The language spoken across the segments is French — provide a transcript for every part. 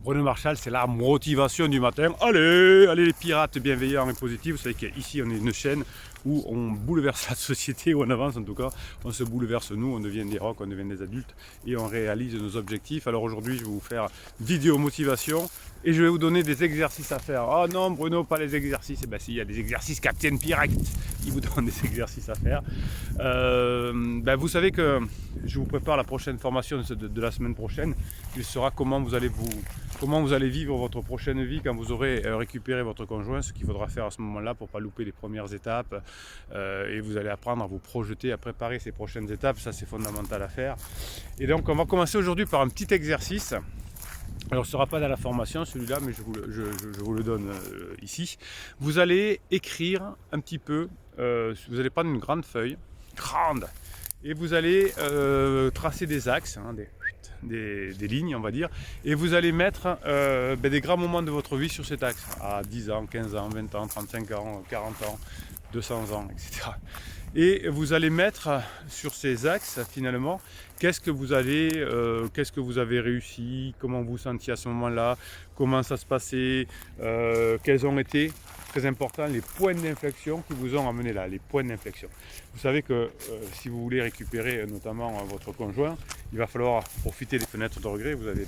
Bruno Marchal, c'est la motivation du matin. Allez, allez les pirates bienveillants et positifs. Vous savez qu'ici, on est une chaîne où on bouleverse la société, où on avance en tout cas. On se bouleverse nous, on devient des rocs, on devient des adultes et on réalise nos objectifs. Alors aujourd'hui, je vais vous faire vidéo motivation et je vais vous donner des exercices à faire. Oh non, Bruno, pas les exercices. Eh bien si, il y a des exercices Captain Pirate. Il vous donne des exercices à faire. Vous savez que je vous prépare la prochaine formation de la semaine prochaine. Il sera comment vous allez vivre votre prochaine vie quand vous aurez récupéré votre conjoint, ce qu'il faudra faire à ce moment-là pour ne pas louper les premières étapes. Et vous allez apprendre à vous projeter, à préparer ces prochaines étapes. Ça, c'est fondamental à faire. Et donc, on va commencer aujourd'hui par un petit exercice. Alors, ce ne sera pas dans la formation, celui-là, mais je vous le donne ici. Vous allez écrire un petit peu, vous allez prendre une grande feuille, grande, et vous allez tracer des axes, des lignes, on va dire, et vous allez mettre des grands moments de votre vie sur cet axe, à 10 ans, 15 ans, 20 ans, 35 ans, 40 ans, 200 ans, etc. Et vous allez mettre sur ces axes, finalement, qu'est-ce que vous avez réussi, comment vous sentiez à ce moment-là, comment ça se passait, quels ont été, très important, les points d'inflexion qui vous ont amené là, les points d'inflexion. Vous savez que si vous voulez récupérer notamment votre conjoint, il va falloir profiter des fenêtres de regret. Vous avez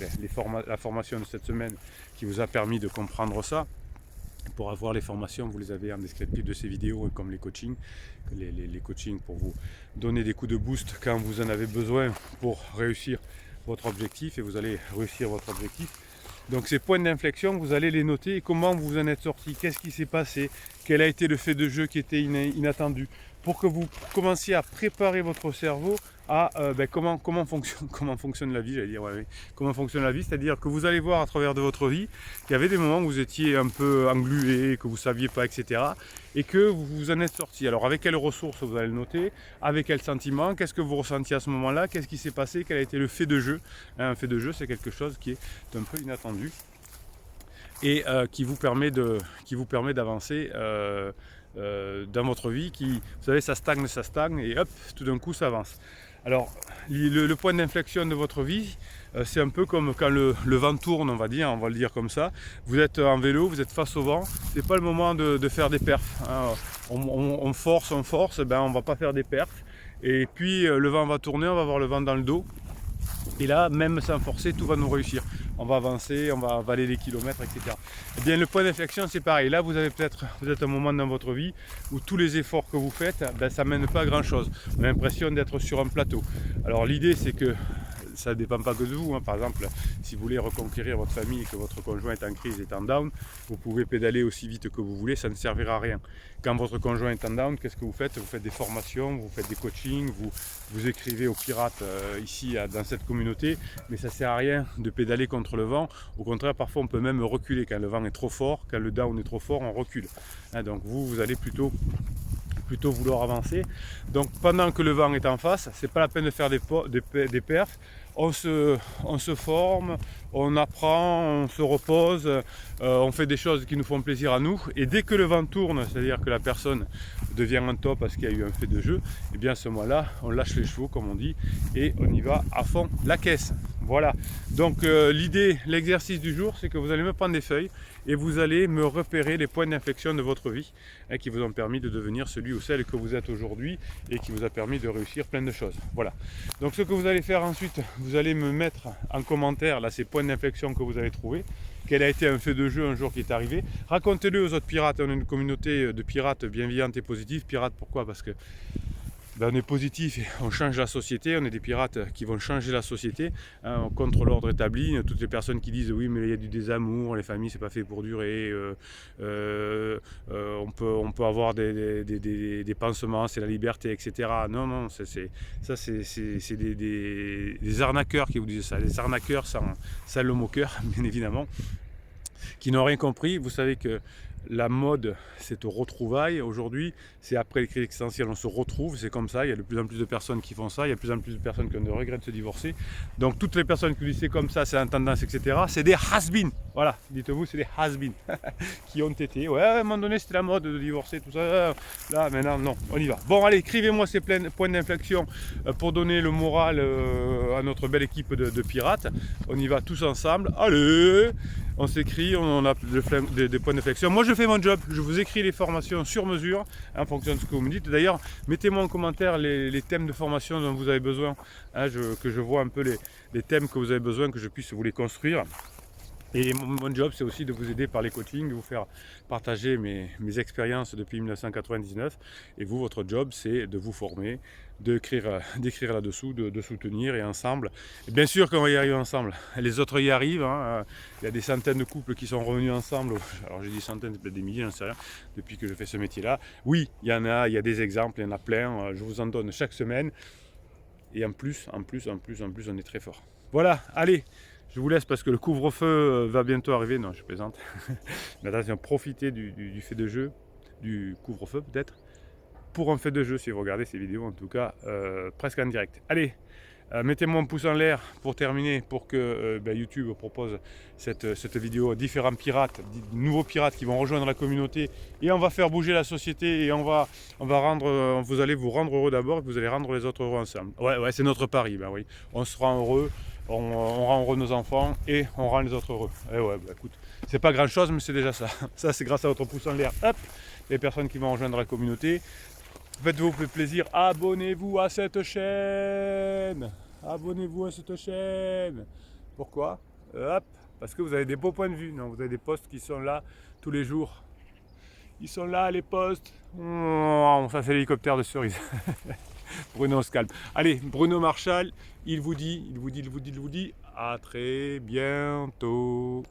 la formation de cette semaine qui vous a permis de comprendre ça. Pour avoir les formations, vous les avez en descriptif de ces vidéos, comme les coachings, les coachings pour vous donner des coups de boost quand vous en avez besoin pour réussir votre objectif, et vous allez réussir votre objectif. Donc ces points d'inflexion, vous allez les noter, et comment vous en êtes sorti, qu'est-ce qui s'est passé, quel a été le fait de jeu qui était inattendu, pour que vous commenciez à préparer votre cerveau à comment fonctionne la vie, comment fonctionne la vie, c'est-à-dire que vous allez voir à travers de votre vie qu'il y avait des moments où vous étiez un peu englué, que vous ne saviez pas, etc. et que vous vous en êtes sorti. Alors avec quelles ressources vous allez le noter, avec quel sentiment, qu'est-ce que vous ressentiez à ce moment-là, qu'est-ce qui s'est passé, quel a été le fait de jeu. Un fait de jeu, c'est quelque chose qui est un peu inattendu et qui vous permet d'avancer dans votre vie, vous savez, ça stagne et hop, tout d'un coup ça avance. Alors le point d'inflexion de votre vie, c'est un peu comme quand le vent tourne, on va le dire comme ça. Vous êtes en vélo, vous êtes face au vent, c'est pas le moment de faire des perfs, hein. On force, on va pas faire des perfs, et puis le vent va tourner, on va avoir le vent dans le dos. Et là, même sans forcer, tout va nous réussir. On va avancer, on va avaler les kilomètres, etc. Et bien, le point d'inflexion, c'est pareil. Là, vous êtes à un moment dans votre vie où tous les efforts que vous faites, ça ne mène pas à grand chose. On a l'impression d'être sur un plateau. Alors, l'idée, c'est que ça ne dépend pas que de vous, hein. Par exemple, si vous voulez reconquérir votre famille et que votre conjoint est en crise, est en down, vous pouvez pédaler aussi vite que vous voulez, ça ne servira à rien. Quand votre conjoint est en down, qu'est-ce que vous faites? Vous faites des formations, vous faites des coachings, vous écrivez aux pirates ici dans cette communauté, mais ça ne sert à rien de pédaler contre le vent. Au contraire, parfois on peut même reculer quand le vent est trop fort, quand le down est trop fort, on recule. Hein, donc vous allez plutôt vouloir avancer. Donc pendant que le vent est en face, c'est pas la peine de faire des perfs. On se forme, on apprend, on se repose, on fait des choses qui nous font plaisir à nous. Et dès que le vent tourne, c'est-à-dire que la personne devient un top parce qu'il y a eu un fait de jeu, et bien à ce moment-là, on lâche les chevaux comme on dit, et on y va à fond la caisse. Voilà, donc l'exercice du jour, c'est que vous allez me prendre des feuilles et vous allez me repérer les points d'inflexion de votre vie, hein, qui vous ont permis de devenir celui ou celle que vous êtes aujourd'hui et qui vous a permis de réussir plein de choses. Voilà, donc ce que vous allez faire ensuite, vous allez me mettre en commentaire là, ces points d'inflexion que vous avez trouvés. Quel a été un fait de jeu un jour qui est arrivé. Racontez-le aux autres pirates. On est une communauté de pirates bienveillante et positive. Pirates, pourquoi? Parce que on est positif et on change la société, on est des pirates qui vont changer la société, hein, contre l'ordre établi. Toutes les personnes qui disent oui mais il y a du désamour, les familles c'est pas fait pour durer, on peut avoir des pansements, c'est la liberté, etc. Non, c'est des arnaqueurs qui vous disent ça, des arnaqueurs sans le mot cœur, bien évidemment, qui n'ont rien compris. Vous savez que la mode, c'est au retrouvailles. Aujourd'hui, c'est après les crises existentielles, on se retrouve, c'est comme ça. Il y a de plus en plus de personnes qui font ça. Il y a de plus en plus de personnes qui ont des regrets de se divorcer. Donc, toutes les personnes qui disent c'est comme ça, c'est en tendance, etc., c'est des has-been. Voilà, dites-vous, c'est des has-been qui ont été. Ouais, à un moment donné, c'était la mode de divorcer, tout ça. Là, maintenant, non, on y va. Bon, allez, écrivez-moi ces points d'inflexion pour donner le moral à notre belle équipe de pirates. On y va tous ensemble. Allez! On s'écrit, on a des points d'inflexion. Moi, je fais mon job. Je vous écris les formations sur mesure en fonction de ce que vous me dites. D'ailleurs, mettez-moi en commentaire les thèmes de formation dont vous avez besoin, hein, que je vois un peu les thèmes que vous avez besoin, que je puisse vous les construire. Et mon job, c'est aussi de vous aider par les coachings, de vous faire partager mes expériences depuis 1999. Et vous, votre job, c'est de vous former, d'écrire là-dessous, de soutenir et ensemble. Et bien sûr qu'on va y arriver ensemble. Les autres y arrivent. Hein. Il y a des centaines de couples qui sont revenus ensemble. Alors j'ai dit centaines, peut-être des milliers, j'en sais rien, depuis que je fais ce métier-là. Oui, il y en a, il y a des exemples, il y en a plein. Je vous en donne chaque semaine. Et en plus, on est très fort. Voilà, allez. Je vous laisse parce que le couvre-feu va bientôt arriver. Non, je plaisante. Mais attention, profitez du fait de jeu, du couvre-feu peut-être, pour un fait de jeu si vous regardez ces vidéos, en tout cas, presque en direct. Allez, mettez-moi un pouce en l'air pour terminer, pour que YouTube propose cette vidéo à différents pirates, nouveaux pirates qui vont rejoindre la communauté. Et on va faire bouger la société et vous allez vous rendre heureux d'abord et vous allez rendre les autres heureux ensemble. Ouais, c'est notre pari, ben oui. On se rend heureux. On rend heureux nos enfants et on rend les autres heureux. Et ouais, écoute, c'est pas grand chose, mais c'est déjà ça. Ça, c'est grâce à votre pouce en l'air. Hop, les personnes qui vont rejoindre la communauté. Faites-vous plaisir, abonnez-vous à cette chaîne. Abonnez-vous à cette chaîne. Pourquoi? Hop, parce que vous avez des beaux points de vue. Non, vous avez des posts qui sont là tous les jours. Ils sont là, les posts. Oh, ça, c'est l'hélicoptère de cerise. Bruno se calme. Allez, Bruno Marshall, il vous dit, à très bientôt.